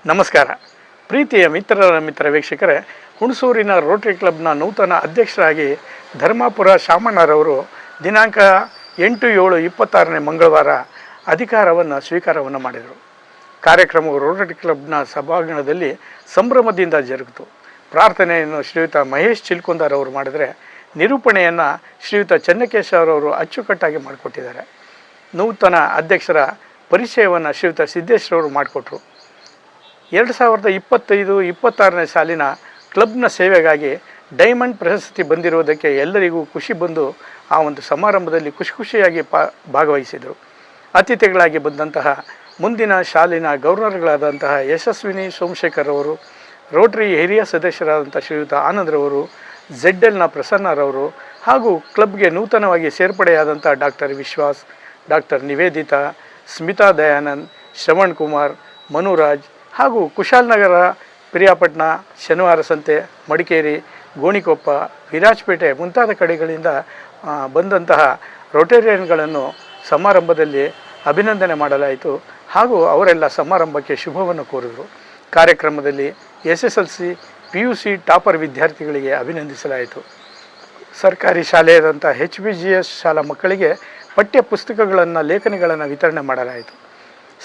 ನಮಸ್ಕಾರ. ಪ್ರೀತಿಯ ಮಿತ್ರ ವೀಕ್ಷಕರೇ, ಹುಣಸೂರಿನ ರೋಟರಿ ಕ್ಲಬ್ನ ನೂತನ ಅಧ್ಯಕ್ಷರಾಗಿ ಧರ್ಮಾಪುರ ಶಾಮಣ್ಣರವರು ದಿನಾಂಕ 8/7/26 ಮಂಗಳವಾರ ಅಧಿಕಾರವನ್ನು ಸ್ವೀಕಾರವನ್ನು ಮಾಡಿದರು. ಕಾರ್ಯಕ್ರಮವು ರೋಟರಿ ಕ್ಲಬ್ನ ಸಭಾಂಗಣದಲ್ಲಿ ಸಂಭ್ರಮದಿಂದ ಜರುಗಿತು. ಪ್ರಾರ್ಥನೆಯನ್ನು ಶ್ರೀಯುತ ಮಹೇಶ್ ಚಿಲ್ಕುಂದಾರ್ ಅವರು ಮಾಡಿದರೆ, ನಿರೂಪಣೆಯನ್ನು ಶ್ರೀಯುತ ಚೆನ್ನಕೇಶವರವರು ಅಚ್ಚುಕಟ್ಟಾಗಿ ಮಾಡಿಕೊಟ್ಟಿದ್ದಾರೆ. ನೂತನ ಅಧ್ಯಕ್ಷರ ಪರಿಚಯವನ್ನು ಶ್ರೀಯುತ ಸಿದ್ದೇಶ್ವರವರು ಮಾಡಿಕೊಟ್ರು. 2025-26ನೇ ಸಾಲಿನ ಕ್ಲಬ್ನ ಸೇವೆಗಾಗಿ ಡೈಮಂಡ್ ಪ್ರಶಸ್ತಿ ಬಂದಿರುವುದಕ್ಕೆ ಎಲ್ಲರಿಗೂ ಖುಷಿ ಬಂದು ಆ ಒಂದು ಸಮಾರಂಭದಲ್ಲಿ ಖುಷಿಯಾಗಿ ಭಾಗವಹಿಸಿದರು. ಅತಿಥಿಗಳಾಗಿ ಬಂದಂತಹ ಮುಂದಿನ ಶಾಲಿನ ಗವರ್ನರ್ಗಳಾದಂತಹ ಯಶಸ್ವಿನಿ ಸೋಮಶೇಖರ್ ಅವರು, ರೋಟರಿ ಹಿರಿಯ ಸದಸ್ಯರಾದಂಥ ಶ್ರೀಯುತ ಆನಂದ್ರವರು, ZLನ ಪ್ರಸನ್ನರವರು ಹಾಗೂ ಕ್ಲಬ್ಗೆ ನೂತನವಾಗಿ ಸೇರ್ಪಡೆಯಾದಂಥ ಡಾಕ್ಟರ್ ವಿಶ್ವಾಸ್, ಡಾಕ್ಟರ್ ನಿವೇದಿತಾ, ಸ್ಮಿತಾ ದಯಾನಂದ್, ಶ್ರವಣ್ ಕುಮಾರ್, ಮನುರಾಜ್ ಹಾಗೂ ಕುಶಾಲನಗರ, ಪಿರಿಯಾಪಟ್ಟಣ, ಶನಿವಾರ ಸಂತೆ, ಮಡಿಕೇರಿ, ಗೋಣಿಕೊಪ್ಪ, ವಿರಾಜಪೇಟೆ ಮುಂತಾದ ಕಡೆಗಳಿಂದ ಬಂದಂತಹ ರೋಟೇರಿಯನ್ಗಳನ್ನು ಸಮಾರಂಭದಲ್ಲಿ ಅಭಿನಂದನೆ ಮಾಡಲಾಯಿತು ಹಾಗೂ ಅವರೆಲ್ಲ ಸಮಾರಂಭಕ್ಕೆ ಶುಭವನ್ನು ಕೋರಿದರು. ಕಾರ್ಯಕ್ರಮದಲ್ಲಿ SSLC, PUC ಟಾಪರ್ ವಿದ್ಯಾರ್ಥಿಗಳಿಗೆ ಅಭಿನಂದಿಸಲಾಯಿತು. ಸರ್ಕಾರಿ ಶಾಲೆಯಾದಂಥ HBGS ಶಾಲಾ ಮಕ್ಕಳಿಗೆ ಪಠ್ಯ ಪುಸ್ತಕಗಳನ್ನು, ಲೇಖನಿಗಳನ್ನು ವಿತರಣೆ ಮಾಡಲಾಯಿತು.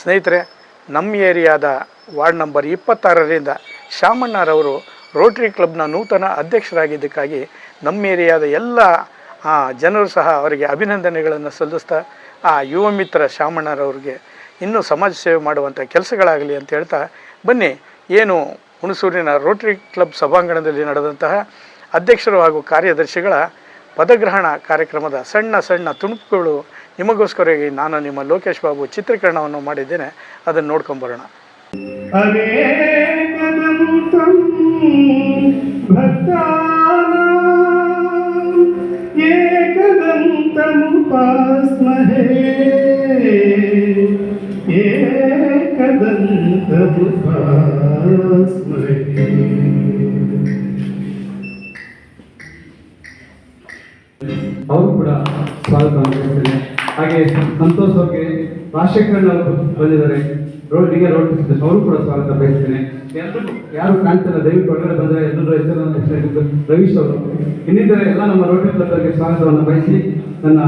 ಸ್ನೇಹಿತರೆ, ನಮ್ಮ ಏರಿಯಾದ ವಾರ್ಡ್ ನಂಬರ್ 26ರಿಂದ ಶಾಮಣ್ಣರವರು ರೋಟರಿ ಕ್ಲಬ್ನ ನೂತನ ಅಧ್ಯಕ್ಷರಾಗಿದ್ದಕ್ಕಾಗಿ ನಮ್ಮ ಏರಿಯಾದ ಎಲ್ಲ ಜನರು ಸಹ ಅವರಿಗೆ ಅಭಿನಂದನೆಗಳನ್ನು ಸಲ್ಲಿಸ್ತಾ, ಆ ಯುವ ಮಿತ್ರ ಶಾಮಣ್ಣರವ್ರಿಗೆ ಇನ್ನೂ ಸಮಾಜ ಸೇವೆ ಮಾಡುವಂಥ ಕೆಲಸಗಳಾಗಲಿ ಅಂತ ಹೇಳ್ತಾ, ಬನ್ನಿ ಏನು ಹುಣಸೂರಿನ ರೋಟರಿ ಕ್ಲಬ್ ಸಭಾಂಗಣದಲ್ಲಿ ನಡೆದಂತಹ ಅಧ್ಯಕ್ಷರು ಹಾಗೂ ಕಾರ್ಯದರ್ಶಿಗಳ ಪದಗ್ರಹಣ ಕಾರ್ಯಕ್ರಮದ ಸಣ್ಣ ತುಣುಕುಗಳು ನಿಮಗೋಸ್ಕರವಾಗಿ ನಾನು ನಿಮ್ಮ ಲೋಕೇಶ್ ಬಾಬು ಚಿತ್ರೀಕರಣವನ್ನು ಮಾಡಿದ್ದೇನೆ. ಅದನ್ನು ನೋಡ್ಕೊಂಬರೋಣ. ಅವರು ಕೂಡ ಸ್ವಾಗತ ಮಾಡ್ತೇನೆ. ಹಾಗೆ ಸಂತೋಷ್ ಅವ್ರಿಗೆ ರಾಜಶೇಖರನ್ ಅವರು ಬಂದಿದ್ದಾರೆ, ರೋಡ್ಗೆ ಅವರು ಕೂಡ ಸ್ವಾಗತ ಬಯಸ್ತೇನೆ. ಎಲ್ಲರೂ ಯಾರು ಕಾಣ್ತಾರೆ ದಯವಿಟ್ಟು ಒಳಗಡೆ ಬಂದರೆ ಎಲ್ಲರೂ ಹೆಸರನ್ನು ರವೀಶ್ ಅವರು, ಇನ್ನಿದ್ದರೆ ಎಲ್ಲ ನಮ್ಮ ರೋಟರಿ ಕ್ಲಬ್ ಅವರಿಗೆ ಸ್ವಾಗತವನ್ನು ಬಯಸಿ ನನ್ನ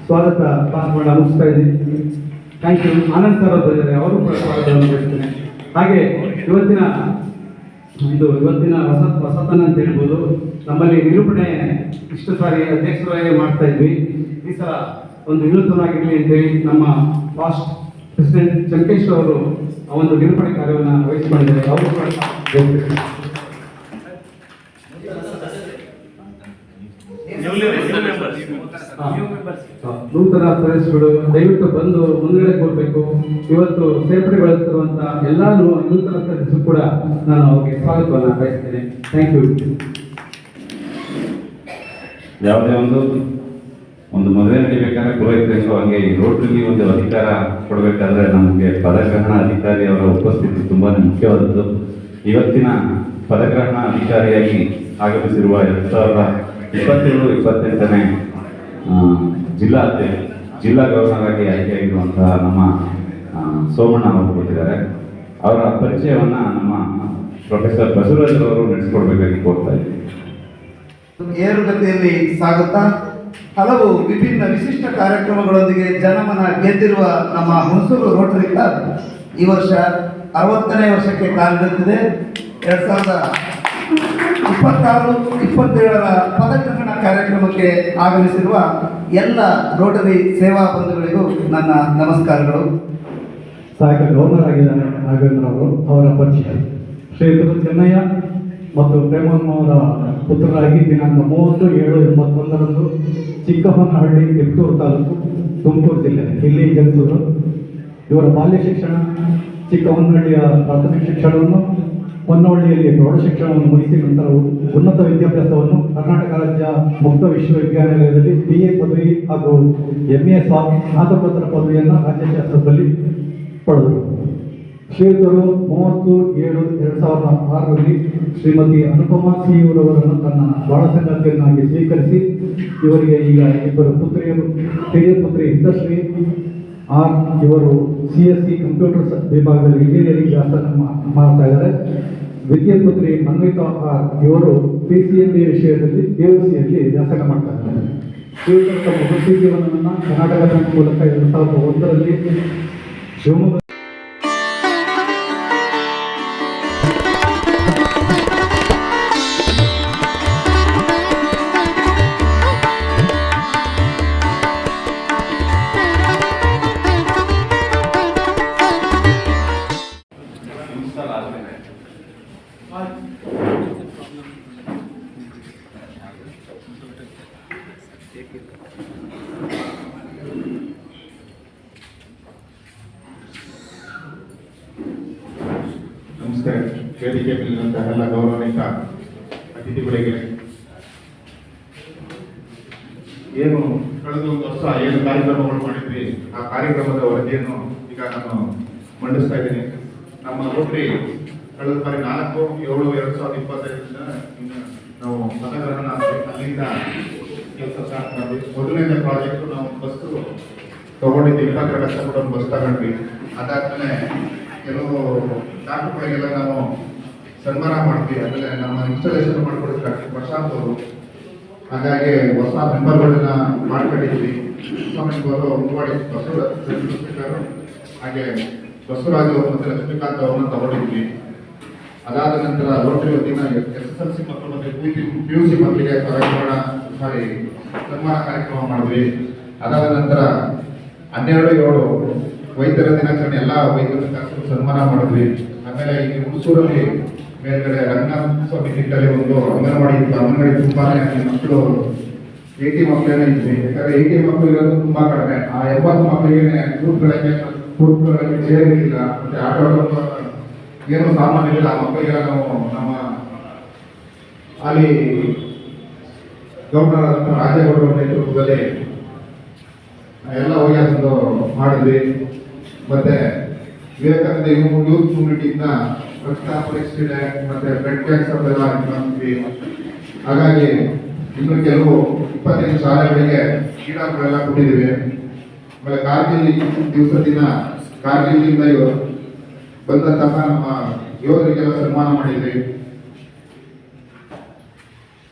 ಸ್ವಾಗತ ಭಾಷಣ ಮುಗಿಸ್ತಾ ಇದ್ದೀನಿ. Thank you. ಆನಂದ್ ಸರ್ ಅವರು ಬಂದಿದ್ದಾರೆ, ಅವರು ಕೂಡ ಸ್ವಾಗತವನ್ನು ಬಯಸ್ತೇನೆ. ಹಾಗೆ ಇವತ್ತಿನ ಹೊಸತನ ಅಂತ ಹೇಳ್ಬೋದು. ನಮ್ಮಲ್ಲಿ ನಿರೂಪಣೆ ಇಷ್ಟು ಸಾರಿ ಅಧ್ಯಕ್ಷರಾಗಿ ಮಾಡ್ತಾ ಇದ್ವಿ. ಈ ಸಲ ಒಂದು ವಿನೂತನವಾಗಿರಲಿ ಅಂತೇಳಿ ನಮ್ಮ ಫಾಸ್ಟ್ ಪ್ರೆಸಿಡೆಂಟ್ ಚಂಕೇಶ್ ಅವರು ಆ ಒಂದು ನಿರೂಪಣೆ ಕಾರ್ಯವನ್ನು ವಹಿಸಿಕೊಂಡಿದ್ದಾರೆ. ಅವರು ಕೂಡ ನೂತನ ಸದಸ್ಯರು ದಯವಿಟ್ಟು ಬಂದು ಮುಂದುಗಡೆ ಕೊಡಬೇಕು. ಇವತ್ತು ಸೇರ್ಪಡೆಗೊಳ್ಳುತ್ತಿರುವಂತ ಎಲ್ಲ ನೂತನ ಸದಸ್ಯರು ಕೂಡ ನಾನು ಅವರಿಗೆ ಸ್ವಾಗತವನ್ನು ಬಯಸ್ತೇನೆ. Thank you. ಯಾವುದೇ ಒಂದು ಮದುವೆ ನಡಿಬೇಕಾದ್ರೆ ಪುರೋಹಿತರಿಗೂ ಹಾಗೆ ಈ ರೋಟರಿಗೆ ಒಂದು ಅಧಿಕಾರ ಕೊಡಬೇಕಾದ್ರೆ ನಮಗೆ ಪದಗ್ರಹಣ ಅಧಿಕಾರಿ ಅವರ ಉಪಸ್ಥಿತಿ ತುಂಬಾ ಮುಖ್ಯವಾದದ್ದು. ಇವತ್ತಿನ ಪದಗ್ರಹಣ ಅಧಿಕಾರಿಯಾಗಿ ಆಗಮಿಸಿರುವ 2027-28ನೇ ಜಿಲ್ಲಾ ಗವರ್ನರ್ ಆಗಿ ಆಯ್ಕೆಯಾಗಿರುವಂತಹ ನಮ್ಮ ಸೋಮಣ್ಣ ಅವರು ಕೊಟ್ಟಿದ್ದಾರೆ. ಅವರ ಪರಿಚಯವನ್ನ ನಮ್ಮ ಪ್ರೊಫೆಸರ್ ಬಸವರಾಜ್ ಅವರು ನಡೆಸಿಕೊಡ್ಬೇಕಾಗಿ ಕೋರ್ತಾ ಇದ್ದೀವಿ. ಏರುಗತಿಯಲ್ಲಿ ಸಾಗುತ್ತಾ ಹಲವು ವಿಭಿನ್ನ ವಿಶಿಷ್ಟ ಕಾರ್ಯಕ್ರಮಗಳೊಂದಿಗೆ ಜನಮನ ಗೆದ್ದಿರುವ ನಮ್ಮ ಹುಣಸೂರು ರೋಟರಿ ಕ್ಲಬ್ ಈ ವರ್ಷ 60ನೇ ವರ್ಷಕ್ಕೆ ಕಾಲಿಡುತ್ತಿದೆ. 2026-27ರ ಪದಗ್ರಹಣ ಕಾರ್ಯಕ್ರಮಕ್ಕೆ ಆಗಮಿಸಿರುವ ಎಲ್ಲ ರೋಟರಿ ಸೇವಾ ಬಂಧುಗಳಿಗೂ ನನ್ನ ನಮಸ್ಕಾರಗಳು. ಸಹಾಯಕ ಗವರ್ನರ್ ಆಗಿದ್ದಾರೆ ನಾಗೇಂದ್ರ ಅವರು, ಅವರ ಪರಿಚಯ ಶ್ರೀಯುತ ಚೆನ್ನಯ್ಯ ಮತ್ತು ಪ್ರೇಮಮ್ಮ ಅವರ ಪುತ್ರರಾಗಿ ದಿನಾಂಕ 30/7/81ರಂದು ಚಿಕ್ಕಹೊನ್ನಹಳ್ಳಿ, ತಿಪ್ಟೂರು ತಾಲೂಕು, ತುಮಕೂರು ಜಿಲ್ಲೆ ಇಲ್ಲಿ ಜನಿಸಿದರು. ಇವರ ಬಾಲ್ಯ ಶಿಕ್ಷಣ ಚಿಕ್ಕಹೊನ್ನಹಳ್ಳಿಯ ಪ್ರಾಥಮಿಕ ಶಿಕ್ಷಣವನ್ನು, ಹೊನ್ನವಳ್ಳಿಯಲ್ಲಿ ಪ್ರೌಢ ಶಿಕ್ಷಣವನ್ನು ಮುಗಿಸಿ ನಂತರ ಉನ್ನತ ವಿದ್ಯಾಭ್ಯಾಸವನ್ನು ಕರ್ನಾಟಕ ರಾಜ್ಯ ಮುಕ್ತ ವಿಶ್ವವಿದ್ಯಾನಿಲಯದಲ್ಲಿ BA ಪದವಿ ಹಾಗೂ MA ಸ್ನಾತಕೋತ್ತರ ಪದವಿಯನ್ನು ರಾಜ್ಯಶಾಸ್ತ್ರದಲ್ಲಿ ಪಡೆದರು. ಶ್ರೀಯುತರು 30/7/2006ರಲ್ಲಿ ಶ್ರೀಮತಿ ಅನುಪಮಾ ಸಿಯವರನ್ನು ತನ್ನ ಬಾಳ ಸಂಗಾತಿಯನ್ನಾಗಿ ಸ್ವೀಕರಿಸಿ ಇವರಿಗೆ ಈಗ ಇಬ್ಬರು ಪುತ್ರಿಯರು, ಹಿರಿಯ ಪುತ್ರಿ ಹಿತಶ್ರೀ ಆರ್ ಇವರು CSC ಕಂಪ್ಯೂಟರ್ ವಿಭಾಗದಲ್ಲಿ ಇಂಜಿನಿಯರಿಂಗ್ ವ್ಯಾಸಂಗ ಮಾಡ್ತಾ ಇದ್ದಾರೆ. ದ್ವಿತೀಯ ಪುತ್ರಿ ಮನ್ವಿತಾ ಆರ್ ಇವರು PCMB ವಿಷಯದಲ್ಲಿ PUCಯಲ್ಲಿ ವ್ಯಾಸಂಗ ಮಾಡ್ತಾ ಇದ್ದಾರೆ. ಇವರು ತಮ್ಮ ವೃತ್ತಿ ಜೀವನವನ್ನು ಕರ್ನಾಟಕ ಬ್ಯಾಂಕ್ ಮೂಲಕ 2001ರಲ್ಲಿ ಶಿವಮೊಗ್ಗ ನಮಸ್ಕಾರ. ವೇದಿಕೆ ಮೇಲಿರುವಂತಹ ಎಲ್ಲ ಗೌರವಾನ್ವಿತ ಅತಿಥಿಗಳಿಗೆ, ಏನು ಕಳೆದ ಒಂದು ವರ್ಷ ಏನು ಕಾರ್ಯಕ್ರಮಗಳು ಮಾಡಿದ್ವಿ ಆ ಕಾರ್ಯಕ್ರಮದ ವರದಿಯನ್ನು ಈಗ ನಾನು ಮಂಡಿಸ್ತಾ ಇದ್ದೀನಿ. ನಮ್ಮ ರೋಟರಿ ಕಳೆದ ಬಾರಿ 4/7/2025 ನಾವು ಪದಗ್ರಹಣ ಅಲ್ಲಿಂದ ಕೆಲಸ ಸ್ಟಾರ್ಟ್ ಮಾಡಿದ್ವಿ. ಮೊದಲನೇ ಪ್ರಾಜೆಕ್ಟ್ ನಾವು ಬಸ್ ತಗೊಂಡಿದ್ವಿ, 20 ಲಕ್ಷ ಕೂಡ ಒಂದು ಬಸ್ ತಗೊಂಡ್ವಿ. ಅದಾದ್ಮೇಲೆ ಕೆಲವು ಡಾಕ್ಟರ್ಗಳಿಗೆಲ್ಲ ನಾವು ಸನ್ಮಾನ ಮಾಡ್ತೀವಿ. ಆಮೇಲೆ ನಮ್ಮ ಇನ್ಸ್ಟಾಲೇಷನ್ ಮಾಡ್ಕೊಡಿದ್ರು ಡಾಕ್ಟರ್ ಪ್ರಶಾಂತ್ ಅವರು. ಹಾಗಾಗಿ ಹೊಸ ಮೆಂಬರ್ಗಳನ್ನ ಮಾಡ್ಕೊಂಡಿದ್ವಿ. ಅವರು ಮುಂದುವಡಿ ಬಸವರಾಜ್, ಹಾಗೆ ಬಸವರಾಜ್ ಅವರು ಮತ್ತೆ ಲಕ್ಷ್ಮೀಕಾಂತ್ ಅವ್ರನ್ನ ತಗೊಂಡಿದ್ವಿ. ಅದಾದ ನಂತರ ರೋಟರಿ ವತಿಯಿಂದ SSLC ಮಕ್ಕಳು ಮತ್ತೆ PUC ಮಕ್ಕಳಿಗೆ ಸನ್ಮಾನ ಕಾರ್ಯಕ್ರಮ ಮಾಡಿದ್ವಿ. ಅದಾದ ನಂತರ 12/7 ವೈದ್ಯರ ದಿನಾಚರಣೆ ಎಲ್ಲ ವೈದ್ಯರ ಸನ್ಮಾನ ಮಾಡಿದ್ವಿ. ಆಮೇಲೆ ಇಲ್ಲಿ ಹುಣಸೂರಲ್ಲಿ ಮೇಲ್ಗಡೆ ರಂಗನಾಥ ಸ್ವಾಮಿ ತಿಟ್ಟಲ್ಲಿ ಒಂದು ಅಂಗನವಾಡಿ ಇತ್ತು. ಅಂಗನವಾಡಿ ತುಂಬಾನೇ ಮಕ್ಕಳು 80 ಮಕ್ಕಳೇನೆ ಇದ್ವಿ. ಯಾಕಂದ್ರೆ 80 ಮಕ್ಕಳು ಇರೋದು ತುಂಬಾ ಕಡಿಮೆ. ಆ 80 ಮಕ್ಕಳಿಗೆ ಗ್ರೂಪ್ಗಳಿಗೆ ಸೇರಿರಲಿಲ್ಲ, ಮತ್ತೆ ಆಟೋ ಏನು ಸಾಮಾನ್ಯ ಇಲ್ಲ. ಆ ಮಕ್ಕಳಿಗೆಲ್ಲ ನಾವು ನಮ್ಮ ಅಲ್ಲಿ ಗೌರ್ನರ್ ರಾಜೇಗೌಡರ ನೇತೃತ್ವದಲ್ಲಿ ಎಲ್ಲ ಹೋಗಿ ಅದೊಂದು ಮಾಡಿದ್ವಿ. ಮತ್ತೆ ವಿವೇಕಾನಂದ ಯೂತ್ ಕಮ್ಯುನಿಟಿಯಿಂದ ರಕ್ತ ಪರೀಕ್ಷೆ ಮತ್ತೆ ಬ್ಲಡ್ ಕ್ಯಾನ್ಸರ್ ಎಲ್ಲ ಮಾಡ್ತೀವಿ. ಹಾಗಾಗಿ ಇನ್ನು ಕೆಲವು 25 ಶಾಲೆಗಳಿಗೆ ಕ್ರೀಡಾಗಳೆಲ್ಲ ಕೊಟ್ಟಿದ್ದೀವಿ. ಆಮೇಲೆ ಕಾರ್ಗಿಲ್ ದಿನ ಕಾರ್ಗಿಲ್ನಿಂದ ಬಂದಂತಹ ನಮ್ಮ ಯೋಧರಿಗೆಲ್ಲ ಸನ್ಮಾನ ಮಾಡಿದ್ವಿ.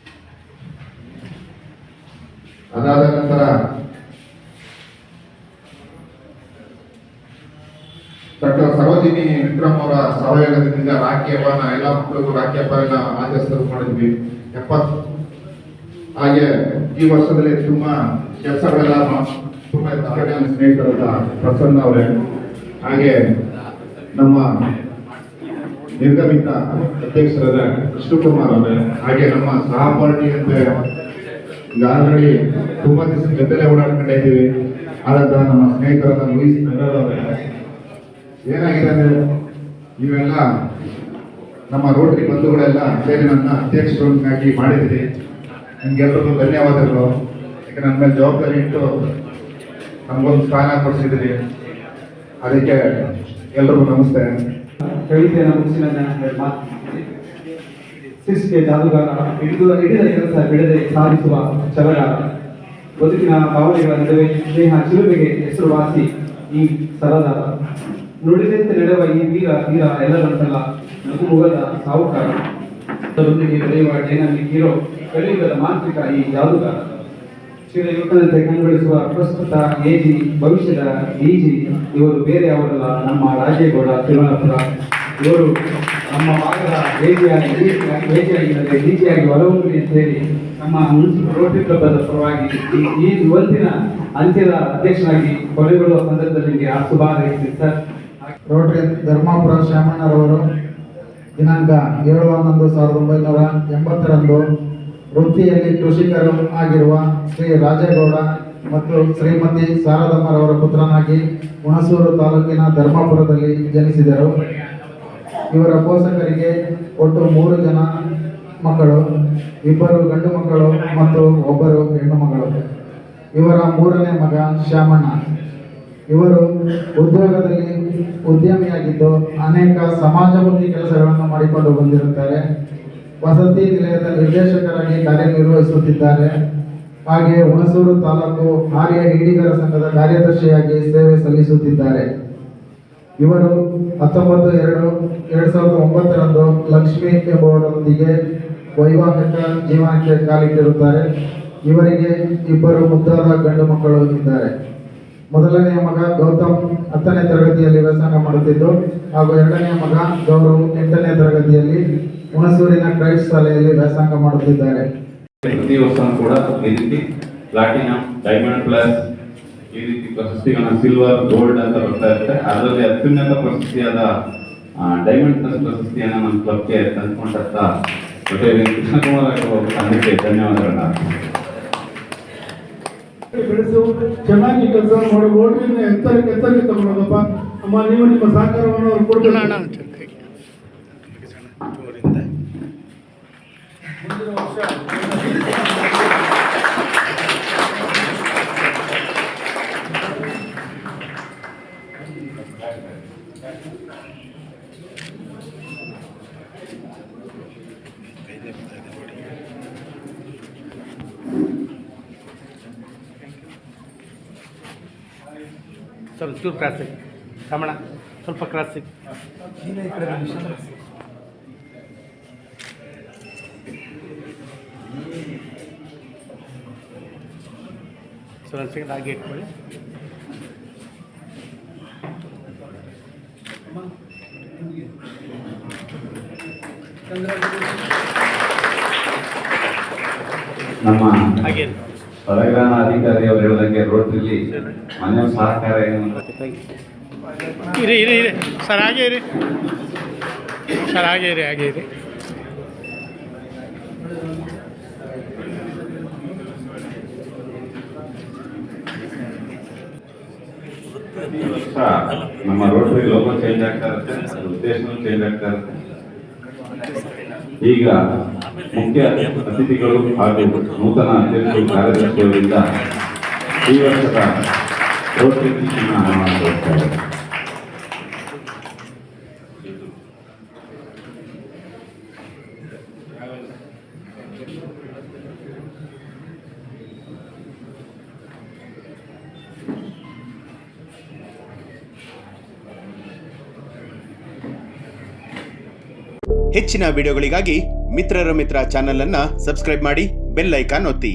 ಅದಾದ ನಂತರ ಡಾಕ್ಟರ್ ಸರೋಜಿನಿ ವಿಕ್ರಮ್ ಅವರ ಸಹಯೋಗದಿಂದ ರಾಖಿ ಹಬ್ಬನ ಎಲ್ಲ ಮಕ್ಕಳಿಗೂ ರಾಖಿ ಹಬ್ಬ ಎಲ್ಲ ಆಚರಿಸಲು ಮಾಡಿದ್ವಿ. 70 ಹಾಗೆ ಈ ವರ್ಷದಲ್ಲಿ ತುಂಬಾ ಕೆಲಸಗಳೆಲ್ಲ ತುಂಬಾ ಸ್ನೇಹಿತರಾದ ಪ್ರಸನ್ನ ಅವರೇ, ಹಾಗೆ ನಮ್ಮ ನಿರ್ಗಮಿತ ಅಧ್ಯಕ್ಷರಾದ ಕೃಷ್ಣಕುಮಾರ್ ಅವರೇ, ಹಾಗೆ ನಮ್ಮ ಸಹಪಾಠಿ ಅಂತ ಈಗ ಆಲ್ರೆಡಿ ತುಂಬಾ ದಿವಸ ಜೊತೆಲೆ ಓಡಾಡ್ಕೊಂಡೇ ಇದ್ದೀವಿ ಆದಂತಹ ನಮ್ಮ ಸ್ನೇಹಿತರಾದ ಲೂಯಿಸ್ ನಗರ್ ಅವರೇ. ಏನಾಗಿದೆ ಅಂದ್ರೆ ಇವೆಲ್ಲ ನಮ್ಮ ರೋಟರಿ ಬಂಧುಗಳೆಲ್ಲ ಸೇರಿ ನನ್ನ ಅಧ್ಯಕ್ಷರನ್ನಾಗಿ ಮಾಡಿದ್ರಿ. ನಿಮ್ಗೆಲ್ಲರಿಗೂ ಧನ್ಯವಾದಗಳು. ಯಾಕೆ ನನ್ನ ಮೇಲೆ ಜವಾಬ್ದಾರಿ ಇಟ್ಟು ನಮಗೊಂದು ಸ್ಥಾನ ಕೊಡಿಸಿದ್ರಿ, ಅದಕ್ಕೆ ಎಲ್ರಿಗೂ ನಮಸ್ತೆ. ಕವಿತೆಯನ್ನು ಮುಗಿಸಿ ನನ್ನ ಶಿಸ್ತಿಗೆ ಜಾದುಗಾರ, ಹಿಡಿದ ಕೆಲಸ ಬಿಡದೆ ಸಾಧಿಸುವ ಛಲಗಾರ, ಬದುಕಿನ ಭಾವನೆಗಳ ನಡುವೆ ಸ್ನೇಹ ಚಿಲುಮೆಗೆ ಹೆಸರುವಾಸಿ ಈ ಸರದಾರ, ನುಡಿದಂತೆ ನಡೆಯುವ ಈ ವೀರ ಎಲ್ಲರಂತಲ್ಲ ನಗುಮುಗದ ಸಾಹುಕಾರ, ಅದರೊಂದಿಗೆ ಬೆಳೆಯುವ ಡೈನಾಮಿಕ್ ಹೀರೋ, ಕಲಿಯುಗದ ಮಾಂತ್ರಿಕ ಈ ಜಾದುಗಾರ, ಚಿರಯುಗದಂತೆ ಕಂಗೊಳಿಸುವ ಪ್ರಸ್ತುತ AG, ಭವಿಷ್ಯದ DG. ಇವರು ಬೇರೆ ಅವರಲ್ಲ, ನಮ್ಮ ರಾಜೇಗೌಡ ತಿರುವನಂತಪುರ. ಇವರು ನಮ್ಮ ಭಾಗದ DG ಆಗಿ ಹೊರಹೊಮ್ಮಿ ಸೇರಿ ನಮ್ಮ ಮುನ್ಸಿಪಲ್ ರೋಟರಿ ಕ್ಲಬ್ದ ಪರವಾಗಿ ಈ ಇವತ್ತಿನ ಅಂತ್ಯದ ಅಧ್ಯಕ್ಷನಾಗಿ ಕೊನೆಗೊಳ್ಳುವ ಸಂದರ್ಭದಲ್ಲಿ ನಿಮಗೆ ಶುಭ ಹಾರೈಸ್ತೀನಿ ಸರ್. ರೋಟರಿ ಧರ್ಮಾಪುರ ಶ್ಯಾಮಣ್ಣರವರು ದಿನಾಂಕ 7/11/1980 ವೃತ್ತಿಯಲ್ಲಿ ಕೃಷಿಕರು ಆಗಿರುವ ಶ್ರೀ ರಾಜೇಗೌಡ ಮತ್ತು ಶ್ರೀಮತಿ ಶಾರದಮ್ಮರವರ ಪುತ್ರನಾಗಿ ಹುಣಸೂರು ತಾಲೂಕಿನ ಧರ್ಮಾಪುರದಲ್ಲಿ ಜನಿಸಿದರು. ಇವರ ಪೋಷಕರಿಗೆ ಒಟ್ಟು 3 ಜನ ಮಕ್ಕಳು, 2 ಗಂಡು ಮಕ್ಕಳು ಮತ್ತು 1 ಹೆಣ್ಣು ಮಗಳು. ಇವರ 3ನೇ ಮಗ ಶ್ಯಾಮಣ್ಣ. ಇವರು ಉದ್ಯೋಗದಲ್ಲಿ ಉದ್ಯಮಿಯಾಗಿದ್ದು ಅನೇಕ ಸಮಾಜಮುಖಿ ಕೆಲಸಗಳನ್ನು ಮಾಡಿಕೊಂಡು ಬಂದಿರುತ್ತಾರೆ. ವಸತಿ ನಿಲಯದ ನಿರ್ದೇಶಕರಾಗಿ ಕಾರ್ಯನಿರ್ವಹಿಸುತ್ತಿದ್ದಾರೆ. ಹಾಗೆಯೇ ಹುಣಸೂರು ತಾಲೂಕು ಆರ್ಯ ಈಡಿಗರ ಸಂಘದ ಕಾರ್ಯದರ್ಶಿಯಾಗಿ ಸೇವೆ ಸಲ್ಲಿಸುತ್ತಿದ್ದಾರೆ. ಇವರು 19/2/2009 ಲಕ್ಷ್ಮಿ ಎಂಬುವರೊಂದಿಗೆ ವೈವಾಹಿಕ ಜೀವನಕ್ಕೆ ಕಾಲಿಟ್ಟಿರುತ್ತಾರೆ. ಇವರಿಗೆ 2 ಮುದ್ದಾದ ಗಂಡು ಮಕ್ಕಳು ಇದ್ದಾರೆ. ಮೊದಲನೆಯ ಮಗ ಗೌತಮ್ 10ನೇ ತರಗತಿಯಲ್ಲಿ ವ್ಯಾಸಂಗ ಮಾಡುತ್ತಿದ್ದು ಹಾಗೂ 2ನೇ ಮಗ ಗೌರವ್ 8ನೇ ತರಗತಿಯಲ್ಲಿ ಹುಣಸೂರಿನ ಕ್ರೈಸ್ಟ್ ಶಾಲೆಯಲ್ಲಿ ವ್ಯಾಸಂಗ ಮಾಡುತ್ತಿದ್ದಾರೆ. ಪ್ರತಿ ವರ್ಷ ಕೂಡ ಈ ರೀತಿ ಪ್ಲಾಟಿನಂ, ಡೈಮಂಡ್ ಪ್ಲಸ್ ಈ ರೀತಿ ಪ್ರಶಸ್ತಿಗಳನ್ನ ಸಿಲ್ವರ್, ಗೋಲ್ಡ್ ಅಂತ ಬರ್ತಾ ಇರುತ್ತೆ. ಅದರಲ್ಲಿ ಅತ್ಯುನ್ನತ ಪ್ರಶಸ್ತಿಯಾದ ಡೈಮಂಡ್ ಪ್ಲಸ್ ಪ್ರಶಸ್ತಿಯನ್ನು ನಮ್ಮ ಕ್ಲಬ್ಗೆ ತಂದುಕೊಂಡಂತ ಕೃಷ್ಣಕುಮಾರ್ ತಂಡಕ್ಕೆ ಧನ್ಯವಾದಗಳನ್ನ. ಬೆಳೆಸು, ಚೆನ್ನಾಗಿ ಕೆಲಸ ಮಾಡೋ ರೋಡ್ರಿಂದ ಎತ್ತರಕ್ಕೆ ತಗೊಂಡೋಗಪ್ಪ ಅಮ್ಮ. ನೀವು ನಿಮ್ಮ ಸಹಕಾರವನ್ನು ಅವ್ರು ಕೊಡಬೇಕು. ಮುಂದಿನ ವರ್ಷ ಸ್ವಲ್ಪ ಚೂರು ಕ್ರಾಸಿಗೆ ರಮಣ, ಸ್ವಲ್ಪ ಕ್ರಾಸಿಗೆ. ಸರ್ ಒಂದು ಸೆಕೆಂಡ್ ಹಾಗೆ ಇಟ್ಕೊಳ್ಳಿ. ನಮ್ಮ ಹಾಗೆ ಪದಗ್ರಹಣ ಅಧಿಕಾರಿ ಅವರು ಹೇಳಿದಂಗೆ ರೋಟರಿಲಿ ಮನೆ ಸಹಕಾರ ಏನು ಅಂತ ಇರಿ ಸರ್, ಹಾಗೆ ಇರಿ ಸರ್, ಹಾಗೆ ಇರಿ. ಪ್ರತಿ ವರ್ಷ ನಮ್ಮ ರೋಟರಿ ಲೋಗೋ ಚೇಂಜ್ ಆಗ್ತಾ ಇರುತ್ತೆ, ಉದ್ದೇಶನೂ ಚೇಂಜ್ ಆಗ್ತಾ ಇರುತ್ತೆ. ಈಗ ಮುಖ್ಯ ಅತಿಥಿಗಳು ಹಾಗೂ ನೂತನ ಅಧ್ಯಕ್ಷರು, ಕಾರ್ಯದರ್ಶಿಯವರಿಂದ ಈ ವರ್ಷದ ರೋಟರಿ ಮಾಡ್ತಾರೆ. ಹೆಚ್ಚಿನ ವಿಡಿಯೋಗಳಿಗಾಗಿ ಮಿತ್ರರ ಮಿತ್ರ ಚಾನೆಲ್ ಅನ್ನು ಸಬ್ಸ್ಕ್ರೈಬ್ ಮಾಡಿ, ಬೆಲ್ ಐಕಾನ್ ಒತ್ತಿ.